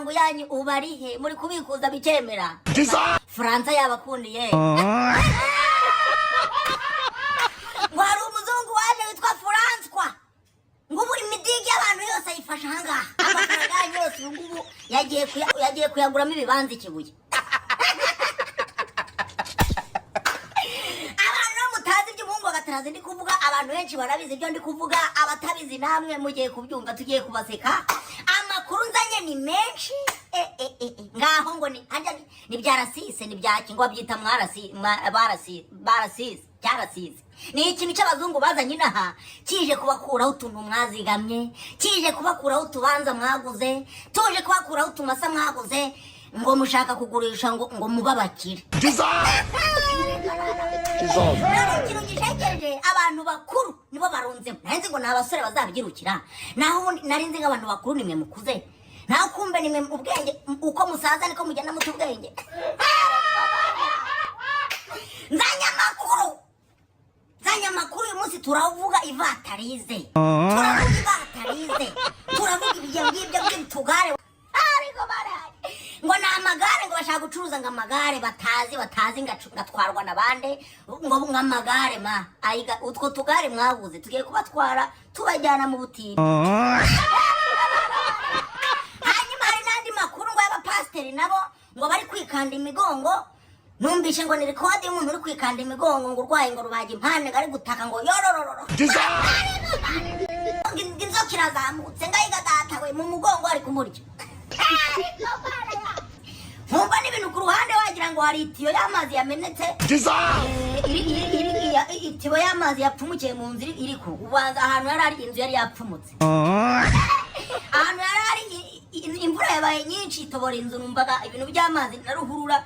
amafaranga yanyu ubarihe muri kubikuza bikemera Fransa yabakundiye ngo hari umuzungu waje witwa François ngo buri midigi y'abantu yose ayifasha hangaha amafaranga yanyu yose ubu yagiye kuyaguramo ibibanza ikibuye Gatarazi ndi kuvuga abantu benshi barabizi ibyo ndi kuvuga abatabizi namwe mugiye kubyumva tugiye kubaseka amakuru nzanye ni menshi ngaho ngo ni hajya ni byarasise ni byaki ngo babyita barasize ni ikintu cy'abazungu bazanye inaha kije kubakuraho utuntu mwazigamye kije kubakuraho utubanza mwaguze tuje kubakuraho utumasa mwaguze ngo mushaka kugurisha ngo mubabakire ikintu gishekeje abantu bakuru nibo barunze nzi ngo n'abasore bazabyirukira naho narinzi nk'abantu bakuru nimwe mukuze naho kumbe nimwe ubwenge uko musaza niko mugenda mutu ubwenge nzanya makuru uyu munsi turavuga ivatarize turavuga ibyo ngibyo by'utugare ariko baraye ngo na amagare ngo bashaka gucuruza ngo amagare batazi ngatwarwa nabande ngo ngamagare ma ayiga utwo tugare mwaguze tugiye kubatwara tubajyana mu butiri hanyuma hari nandi makuru ngo y'abapasteri nabo ngo bari kwikanda imigongo numvishe ngo ni record y'umuntu uri kwikanda imigongo ngo urwaye ngo rubaje impande ngari gutaka ngo yororororo inzoka irazamutse ngayiga datawe mu mugongo ari kumurya Mumba n'ibintu ku ruhande wagira ngo hari itiyo y'amazi yamenetse itiyo y'amazi yapfumukiye mu nzira iri ku ubanza ahantu yari inzu yari yapfumutse ahantu yari imvura yabaye nyinshi itobora inzu numvaga ibintu by'amazi na ruhurura